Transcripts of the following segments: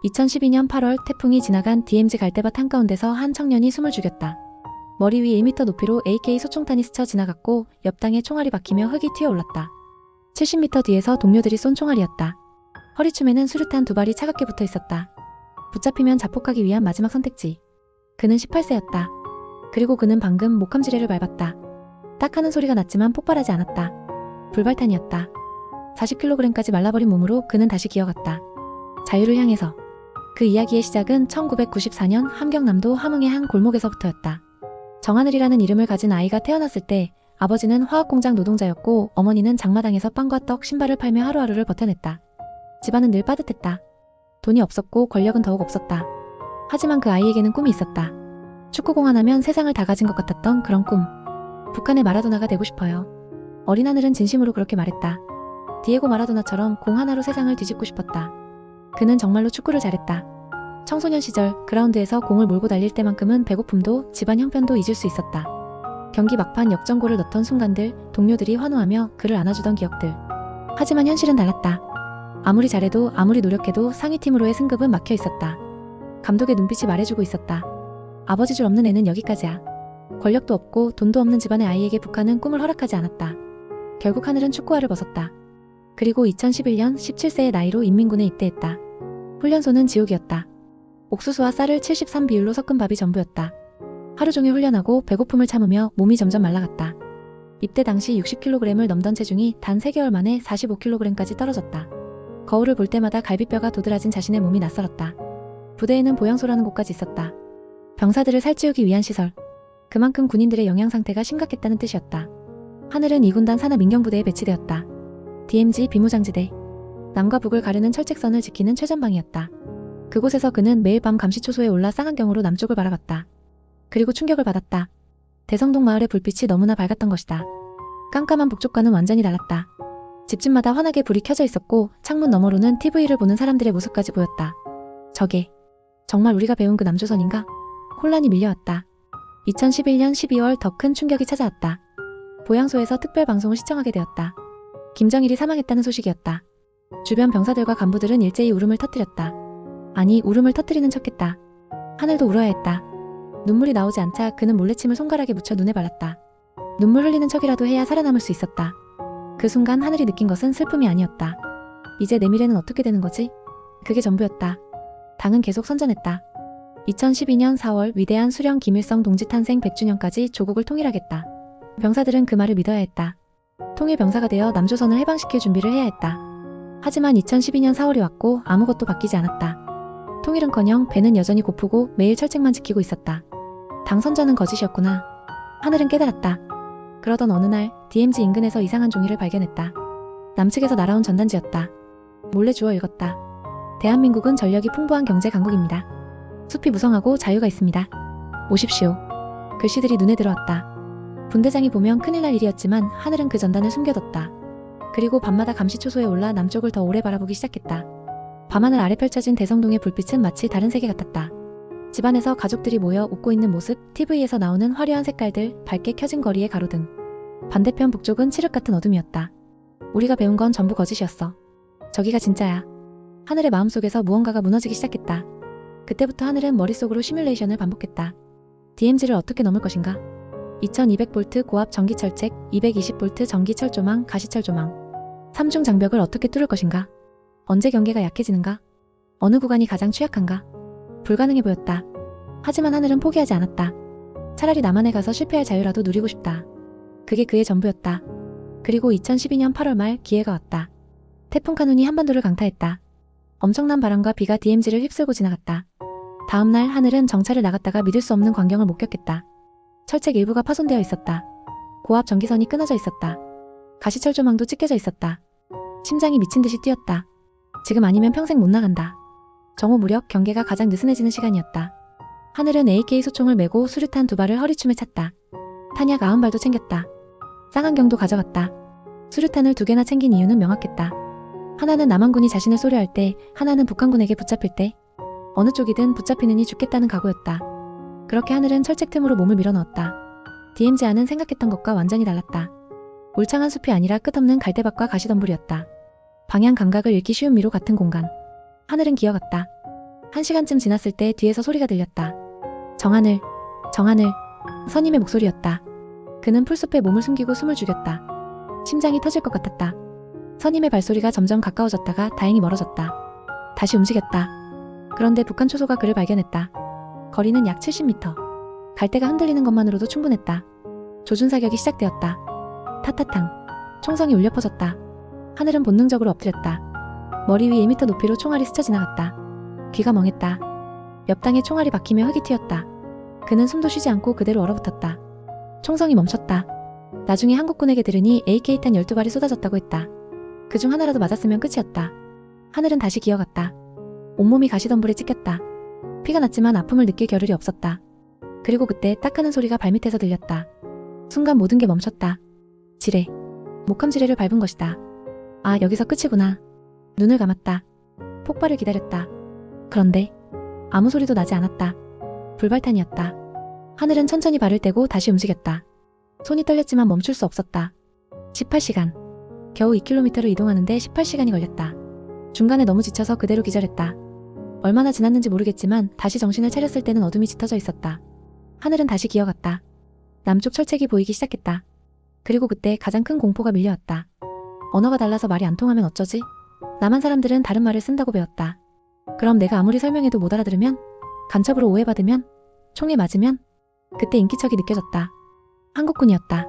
2012년 8월 태풍이 지나간 DMZ 갈대밭 한가운데서 한 청년이 숨을 죽였다. 머리 위 1m 높이로 AK 소총탄이 스쳐 지나갔고 옆 땅에 총알이 박히며 흙이 튀어올랐다. 70m 뒤에서 동료들이 쏜 총알이었다. 허리춤에는 수류탄 2발이 차갑게 붙어 있었다. 붙잡히면 자폭하기 위한 마지막 선택지. 그는 18세였다. 그리고 그는 방금 목함지뢰를 밟았다. 딱 하는 소리가 났지만 폭발하지 않았다. 불발탄이었다. 40kg까지 말라버린 몸으로 그는 다시 기어갔다. 자유를 향해서. 그 이야기의 시작은 1994년 함경남도 함흥의 한 골목에서부터였다. 정하늘이라는 이름을 가진 아이가 태어났을 때 아버지는 화학공장 노동자였고 어머니는 장마당에서 빵과 떡, 신발을 팔며 하루하루를 버텨냈다. 집안은 늘 빠듯했다. 돈이 없었고 권력은 더욱 없었다. 하지만 그 아이에게는 꿈이 있었다. 축구공 하나면 세상을 다 가진 것 같았던 그런 꿈. 북한의 마라도나가 되고 싶어요. 어린 하늘은 진심으로 그렇게 말했다. 디에고 마라도나처럼 공 하나로 세상을 뒤집고 싶었다. 그는 정말로 축구를 잘했다. 청소년 시절 그라운드에서 공을 몰고 달릴 때만큼은 배고픔도 집안 형편도 잊을 수 있었다. 경기 막판 역전골을 넣던 순간들, 동료들이 환호하며 그를 안아주던 기억들. 하지만 현실은 달랐다. 아무리 잘해도 아무리 노력해도 상위팀으로의 승급은 막혀 있었다. 감독의 눈빛이 말해주고 있었다. 아버지 줄 없는 애는 여기까지야. 권력도 없고 돈도 없는 집안의 아이에게 북한은 꿈을 허락하지 않았다. 결국 하늘은 축구화를 벗었다. 그리고 2011년 17세의 나이로 인민군에 입대했다. 훈련소는 지옥이었다. 옥수수와 쌀을 73 비율로 섞은 밥이 전부였다. 하루 종일 훈련하고 배고픔을 참으며 몸이 점점 말라갔다. 입대 당시 60kg을 넘던 체중이 단 3개월 만에 45kg까지 떨어졌다. 거울을 볼 때마다 갈비뼈가 도드라진 자신의 몸이 낯설었다. 부대에는 보양소라는 곳까지 있었다. 병사들을 살찌우기 위한 시설. 그만큼 군인들의 영양 상태가 심각했다는 뜻이었다. 하늘은 2군단 산하민경부대에 배치되었다. DMZ 비무장지대. 남과 북을 가르는 철책선을 지키는 최전방이었다. 그곳에서 그는 매일 밤 감시초소에 올라 쌍안경으로 남쪽을 바라봤다. 그리고 충격을 받았다. 대성동 마을의 불빛이 너무나 밝았던 것이다. 깜깜한 북쪽과는 완전히 달랐다. 집집마다 환하게 불이 켜져 있었고 창문 너머로는 TV를 보는 사람들의 모습까지 보였다. 저게 정말 우리가 배운 그 남조선인가? 혼란이 밀려왔다. 2011년 12월 더 큰 충격이 찾아왔다. 보양소에서 특별방송을 시청하게 되었다. 김정일이 사망했다는 소식이었다. 주변 병사들과 간부들은 일제히 울음을 터뜨렸다. 아니, 울음을 터뜨리는 척했다. 하늘도 울어야 했다. 눈물이 나오지 않자 그는 몰래침을 손가락에 묻혀 눈에 발랐다. 눈물 흘리는 척이라도 해야 살아남을 수 있었다. 그 순간 하늘이 느낀 것은 슬픔이 아니었다. 이제 내 미래는 어떻게 되는 거지? 그게 전부였다. 당은 계속 선전했다. 2012년 4월 위대한 수령 김일성 동지 탄생 100주년까지 조국을 통일하겠다. 병사들은 그 말을 믿어야 했다. 통일병사가 되어 남조선을 해방시킬 준비를 해야 했다. 하지만 2012년 4월이 왔고 아무것도 바뀌지 않았다. 통일은커녕 배는 여전히 고프고 매일 철책만 지키고 있었다. 당 선전은 거짓이었구나. 하늘은 깨달았다. 그러던 어느 날 DMZ 인근에서 이상한 종이를 발견했다. 남측에서 날아온 전단지였다. 몰래 주워 읽었다. 대한민국은 전력이 풍부한 경제 강국입니다. 숲이 무성하고 자유가 있습니다. 오십시오. 글씨들이 눈에 들어왔다. 분대장이 보면 큰일 날 일이었지만 하늘은 그 전단을 숨겨뒀다. 그리고 밤마다 감시초소에 올라 남쪽을 더 오래 바라보기 시작했다. 밤하늘 아래 펼쳐진 대성동의 불빛은 마치 다른 세계 같았다. 집안에서 가족들이 모여 웃고 있는 모습, TV에서 나오는 화려한 색깔들, 밝게 켜진 거리의 가로등. 반대편 북쪽은 칠흑 같은 어둠이었다. 우리가 배운 건 전부 거짓이었어. 저기가 진짜야. 하늘의 마음속에서 무언가가 무너지기 시작했다. 그때부터 하늘은 머릿속으로 시뮬레이션을 반복했다. DMZ를 어떻게 넘을 것인가? 2200V 고압 전기철책, 220V 전기철조망, 가시철조망. 3중 장벽을 어떻게 뚫을 것인가? 언제 경계가 약해지는가? 어느 구간이 가장 취약한가? 불가능해 보였다. 하지만 하늘은 포기하지 않았다. 차라리 남한에 가서 실패할 자유라도 누리고 싶다. 그게 그의 전부였다. 그리고 2012년 8월 말 기회가 왔다. 태풍 카눈이 한반도를 강타했다. 엄청난 바람과 비가 DMZ를 휩쓸고 지나갔다. 다음날 하늘은 정찰을 나갔다가 믿을 수 없는 광경을 목격했다. 철책 일부가 파손되어 있었다. 고압 전기선이 끊어져 있었다. 가시철조망도 찢겨져 있었다. 심장이 미친 듯이 뛰었다. 지금 아니면 평생 못 나간다. 정오 무렵 경계가 가장 느슨해지는 시간이었다. 하늘은 AK 소총을 메고 수류탄 2발을 허리춤에 찼다. 탄약 90발도 챙겼다. 쌍안경도 가져갔다. 수류탄을 2개나 챙긴 이유는 명확했다. 하나는 남한군이 자신을 쏘려할 때, 하나는 북한군에게 붙잡힐 때. 어느 쪽이든 붙잡히느니 죽겠다는 각오였다. 그렇게 하늘은 철책 틈으로 몸을 밀어넣었다. DMZ 안은 생각했던 것과 완전히 달랐다. 울창한 숲이 아니라 끝없는 갈대밭과 가시덤불이었다. 방향 감각을 잃기 쉬운 미로 같은 공간. 하늘은 기어갔다. 1시간쯤 지났을 때 뒤에서 소리가 들렸다. 정하늘, 정하늘. 선임의 목소리였다. 그는 풀숲에 몸을 숨기고 숨을 죽였다. 심장이 터질 것 같았다. 선임의 발소리가 점점 가까워졌다가 다행히 멀어졌다. 다시 움직였다. 그런데 북한 초소가 그를 발견했다. 거리는 약 70m. 갈대가 흔들리는 것만으로도 충분했다. 조준사격이 시작되었다. 타타탕. 총성이 울려 퍼졌다. 하늘은 본능적으로 엎드렸다. 머리 위 1m 높이로 총알이 스쳐 지나갔다. 귀가 멍했다. 옆당에 총알이 박히며 흙이 튀었다. 그는 숨도 쉬지 않고 그대로 얼어붙었다. 총성이 멈췄다. 나중에 한국군에게 들으니 AK탄 12발이 쏟아졌다고 했다. 그중 하나라도 맞았으면 끝이었다. 하늘은 다시 기어갔다. 온몸이 가시덤불에 찍혔다. 피가 났지만 아픔을 느낄 겨를이 없었다. 그리고 그때 딱 하는 소리가 발밑에서 들렸다. 순간 모든 게 멈췄다. 지뢰. 목함지뢰를 밟은 것이다. 아, 여기서 끝이구나. 눈을 감았다. 폭발을 기다렸다. 그런데 아무 소리도 나지 않았다. 불발탄이었다. 하늘은 천천히 발을 떼고 다시 움직였다. 손이 떨렸지만 멈출 수 없었다. 18시간. 겨우 2km를 이동하는데 18시간이 걸렸다. 중간에 너무 지쳐서 그대로 기절했다. 얼마나 지났는지 모르겠지만 다시 정신을 차렸을 때는 어둠이 짙어져 있었다. 하늘은 다시 기어갔다. 남쪽 철책이 보이기 시작했다. 그리고 그때 가장 큰 공포가 밀려왔다. 언어가 달라서 말이 안 통하면 어쩌지? 남한 사람들은 다른 말을 쓴다고 배웠다. 그럼 내가 아무리 설명해도 못 알아들으면? 간첩으로 오해받으면? 총에 맞으면? 그때 인기척이 느껴졌다. 한국군이었다.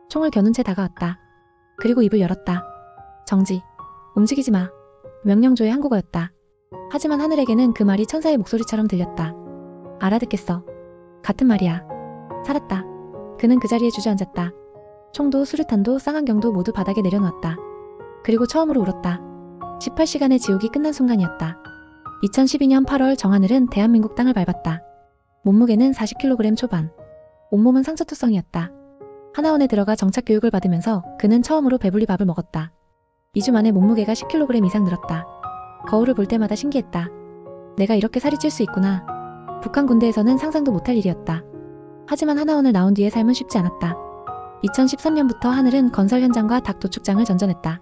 총을 겨눈 채 다가왔다. 그리고 입을 열었다. 정지. 움직이지 마. 명령조의 한국어였다. 하지만 하늘에게는 그 말이 천사의 목소리처럼 들렸다. 알아듣겠어. 같은 말이야. 살았다. 그는 그 자리에 주저앉았다. 총도 수류탄도 쌍안경도 모두 바닥에 내려놓았다. 그리고 처음으로 울었다. 18시간의 지옥이 끝난 순간이었다. 2012년 8월 정하늘은 대한민국 땅을 밟았다. 몸무게는 40kg 초반. 온몸은 상처투성이었다. 하나원에 들어가 정착교육을 받으면서 그는 처음으로 배불리 밥을 먹었다. 2주 만에 몸무게가 10kg 이상 늘었다. 거울을 볼 때마다 신기했다. 내가 이렇게 살이 찔 수 있구나. 북한 군대에서는 상상도 못할 일이었다. 하지만 하나원을 나온 뒤의 삶은 쉽지 않았다. 2013년부터 하늘은 건설 현장과 닭 도축장을 전전했다.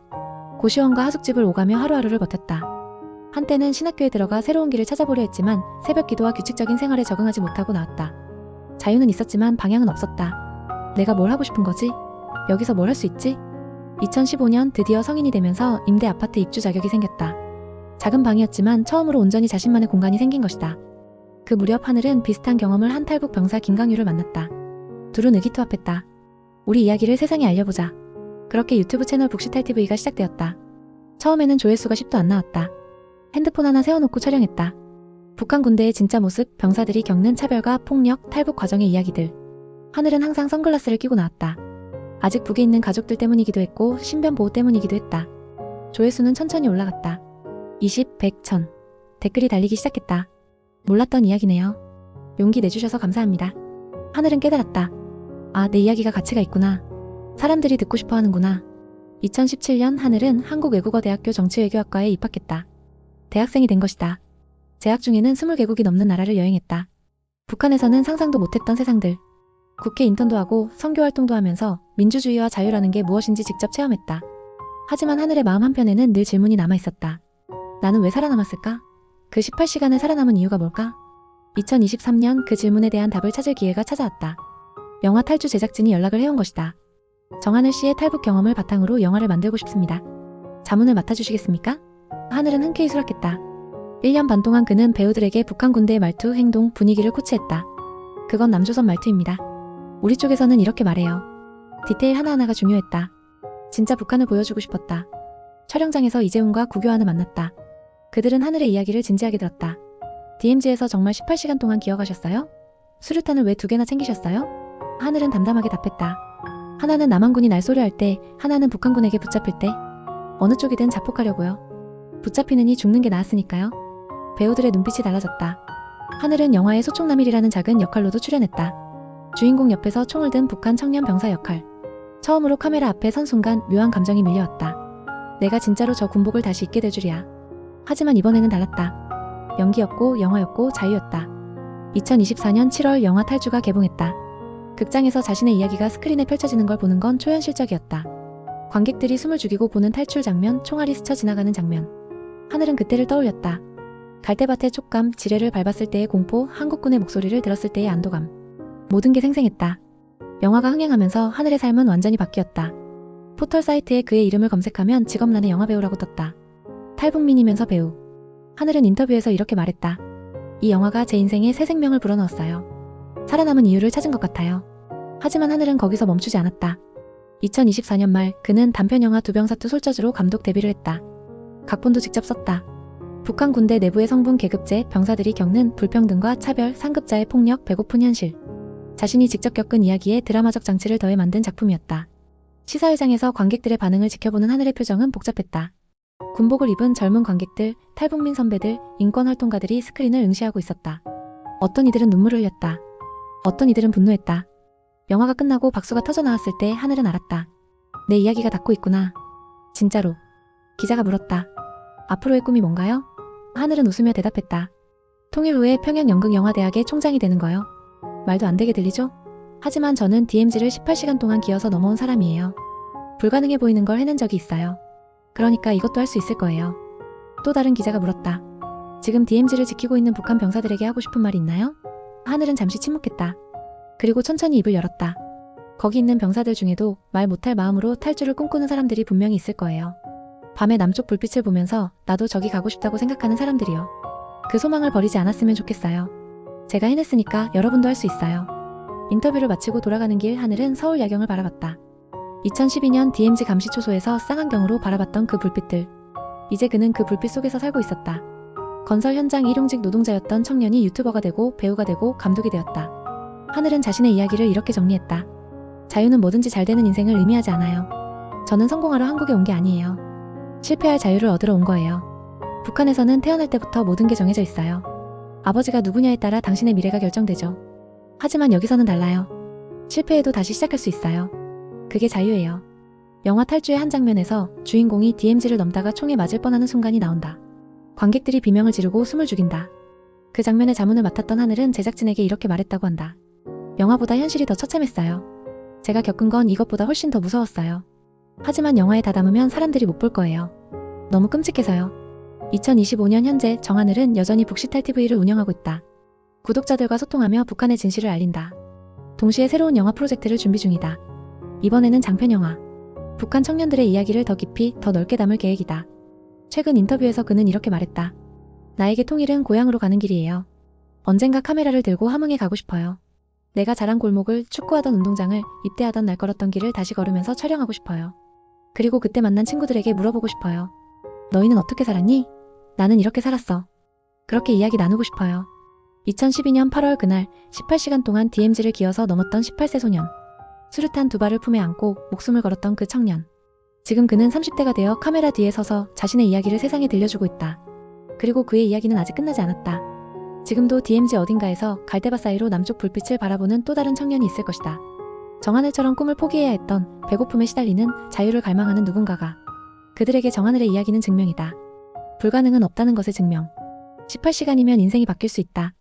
고시원과 하숙집을 오가며 하루하루를 버텼다. 한때는 신학교에 들어가 새로운 길을 찾아보려 했지만 새벽 기도와 규칙적인 생활에 적응하지 못하고 나왔다. 자유는 있었지만 방향은 없었다. 내가 뭘 하고 싶은 거지? 여기서 뭘 할 수 있지? 2015년 드디어 성인이 되면서 임대 아파트 입주 자격이 생겼다. 작은 방이었지만 처음으로 온전히 자신만의 공간이 생긴 것이다. 그 무렵 하늘은 비슷한 경험을 한 탈북 병사 김강유를 만났다. 둘은 의기투합했다. 우리 이야기를 세상에 알려보자. 그렇게 유튜브 채널 북시탈TV가 시작되었다. 처음에는 조회수가 10도 안 나왔다. 핸드폰 하나 세워놓고 촬영했다. 북한 군대의 진짜 모습, 병사들이 겪는 차별과 폭력, 탈북 과정의 이야기들. 하늘은 항상 선글라스를 끼고 나왔다. 아직 북에 있는 가족들 때문이기도 했고 신변 보호 때문이기도 했다. 조회수는 천천히 올라갔다. 20, 100, 1000. 댓글이 달리기 시작했다. 몰랐던 이야기네요. 용기 내주셔서 감사합니다. 하늘은 깨달았다. 아, 내 이야기가 가치가 있구나. 사람들이 듣고 싶어 하는구나. 2017년 하늘은 한국외국어대학교 정치외교학과에 입학했다. 대학생이 된 것이다. 재학 중에는 20개국이 넘는 나라를 여행했다. 북한에서는 상상도 못했던 세상들. 국회 인턴도 하고 선교활동도 하면서 민주주의와 자유라는 게 무엇인지 직접 체험했다. 하지만 하늘의 마음 한편에는 늘 질문이 남아있었다. 나는 왜 살아남았을까? 그 18시간을 살아남은 이유가 뭘까? 2023년 그 질문에 대한 답을 찾을 기회가 찾아왔다. 영화 탈주 제작진이 연락을 해온 것이다. 정하늘 씨의 탈북 경험을 바탕으로 영화를 만들고 싶습니다. 자문을 맡아주시겠습니까? 하늘은 흔쾌히 수락했다. 1년 반 동안 그는 배우들에게 북한 군대의 말투, 행동, 분위기를 코치했다. 그건 남조선 말투입니다. 우리 쪽에서는 이렇게 말해요. 디테일 하나하나가 중요했다. 진짜 북한을 보여주고 싶었다. 촬영장에서 이재훈과 구교환을 만났다. 그들은 하늘의 이야기를 진지하게 들었다. DMZ에서 정말 18시간 동안 기어가셨어요? 수류탄을 왜 2개나 챙기셨어요? 하늘은 담담하게 답했다. 하나는 남한군이 날 쏘려 할 때, 하나는 북한군에게 붙잡힐 때. 어느 쪽이든 자폭하려고요. 붙잡히느니 죽는 게 나았으니까요. 배우들의 눈빛이 달라졌다. 하늘은 영화의 소총남일이라는 작은 역할로도 출연했다. 주인공 옆에서 총을 든 북한 청년 병사 역할. 처음으로 카메라 앞에 선 순간 묘한 감정이 밀려왔다. 내가 진짜로 저 군복을 다시 입게 될 줄이야. 하지만 이번에는 달랐다. 연기였고 영화였고 자유였다. 2024년 7월 영화 탈주가 개봉했다. 극장에서 자신의 이야기가 스크린에 펼쳐지는 걸 보는 건 초현실적이었다. 관객들이 숨을 죽이고 보는 탈출 장면, 총알이 스쳐 지나가는 장면. 하늘은 그때를 떠올렸다. 갈대밭의 촉감, 지뢰를 밟았을 때의 공포, 한국군의 목소리를 들었을 때의 안도감. 모든 게 생생했다. 영화가 흥행하면서 하늘의 삶은 완전히 바뀌었다. 포털 사이트에 그의 이름을 검색하면 직업란에 영화배우라고 떴다. 탈북민이면서 배우. 하늘은 인터뷰에서 이렇게 말했다. 이 영화가 제 인생에 새 생명을 불어넣었어요. 살아남은 이유를 찾은 것 같아요. 하지만 하늘은 거기서 멈추지 않았다. 2024년 말 그는 단편영화 두병사투 솔저주로 감독 데뷔를 했다. 각본도 직접 썼다. 북한 군대 내부의 성분 계급제, 병사들이 겪는 불평등과 차별, 상급자의 폭력, 배고픈 현실. 자신이 직접 겪은 이야기에 드라마적 장치를 더해 만든 작품이었다. 시사회장에서 관객들의 반응을 지켜보는 하늘의 표정은 복잡했다. 군복을 입은 젊은 관객들, 탈북민 선배들, 인권활동가들이 스크린을 응시하고 있었다. 어떤 이들은 눈물을 흘렸다. 어떤 이들은 분노했다. 영화가 끝나고 박수가 터져나왔을 때 하늘은 알았다. 내 이야기가 닿고 있구나. 진짜로. 기자가 물었다. 앞으로의 꿈이 뭔가요? 하늘은 웃으며 대답했다. 통일 후에 평양연극영화대학의 총장이 되는 거요. 말도 안 되게 들리죠? 하지만 저는 DMZ를 18시간 동안 기어서 넘어온 사람이에요. 불가능해 보이는 걸 해낸 적이 있어요. 그러니까 이것도 할 수 있을 거예요. 또 다른 기자가 물었다. 지금 DMZ를 지키고 있는 북한 병사들에게 하고 싶은 말이 있나요? 하늘은 잠시 침묵했다. 그리고 천천히 입을 열었다. 거기 있는 병사들 중에도 말 못할 마음으로 탈주를 꿈꾸는 사람들이 분명히 있을 거예요. 밤에 남쪽 불빛을 보면서 나도 저기 가고 싶다고 생각하는 사람들이요. 그 소망을 버리지 않았으면 좋겠어요. 제가 해냈으니까 여러분도 할 수 있어요. 인터뷰를 마치고 돌아가는 길 하늘은 서울 야경을 바라봤다. 2012년 DMZ 감시초소에서 쌍안경으로 바라봤던 그 불빛들. 이제 그는 그 불빛 속에서 살고 있었다. 건설 현장 일용직 노동자였던 청년이 유튜버가 되고 배우가 되고 감독이 되었다. 하늘은 자신의 이야기를 이렇게 정리했다. 자유는 뭐든지 잘 되는 인생을 의미하지 않아요. 저는 성공하러 한국에 온 게 아니에요. 실패할 자유를 얻으러 온 거예요. 북한에서는 태어날 때부터 모든 게 정해져 있어요. 아버지가 누구냐에 따라 당신의 미래가 결정되죠. 하지만 여기서는 달라요. 실패해도 다시 시작할 수 있어요. 그게 자유예요. 영화 탈주의 한 장면에서 주인공이 DMZ를 넘다가 총에 맞을 뻔하는 순간이 나온다. 관객들이 비명을 지르고 숨을 죽인다. 그 장면의 자문을 맡았던 하늘은 제작진에게 이렇게 말했다고 한다. 영화보다 현실이 더 처참했어요. 제가 겪은 건 이것보다 훨씬 더 무서웠어요. 하지만 영화에 다 담으면 사람들이 못 볼 거예요. 너무 끔찍해서요. 2025년 현재 정하늘은 여전히 북시탈TV를 운영하고 있다. 구독자들과 소통하며 북한의 진실을 알린다. 동시에 새로운 영화 프로젝트를 준비 중이다. 이번에는 장편영화. 북한 청년들의 이야기를 더 깊이, 더 넓게 담을 계획이다. 최근 인터뷰에서 그는 이렇게 말했다. 나에게 통일은 고향으로 가는 길이에요. 언젠가 카메라를 들고 함흥에 가고 싶어요. 내가 자란 골목을, 축구하던 운동장을, 입대하던 날 걸었던 길을 다시 걸으면서 촬영하고 싶어요. 그리고 그때 만난 친구들에게 물어보고 싶어요. 너희는 어떻게 살았니? 나는 이렇게 살았어. 그렇게 이야기 나누고 싶어요. 2012년 8월 그날 18시간 동안 DMZ를 기어서 넘었던 18세 소년. 수류탄 두 발을 품에 안고 목숨을 걸었던 그 청년. 지금 그는 30대가 되어 카메라 뒤에 서서 자신의 이야기를 세상에 들려주고 있다. 그리고 그의 이야기는 아직 끝나지 않았다. 지금도 DMZ 어딘가에서 갈대밭 사이로 남쪽 불빛을 바라보는 또 다른 청년이 있을 것이다. 정하늘처럼 꿈을 포기해야 했던, 배고픔에 시달리는, 자유를 갈망하는 누군가가. 그들에게 정하늘의 이야기는 증명이다. 불가능은 없다는 것의 증명. 18시간이면 인생이 바뀔 수 있다.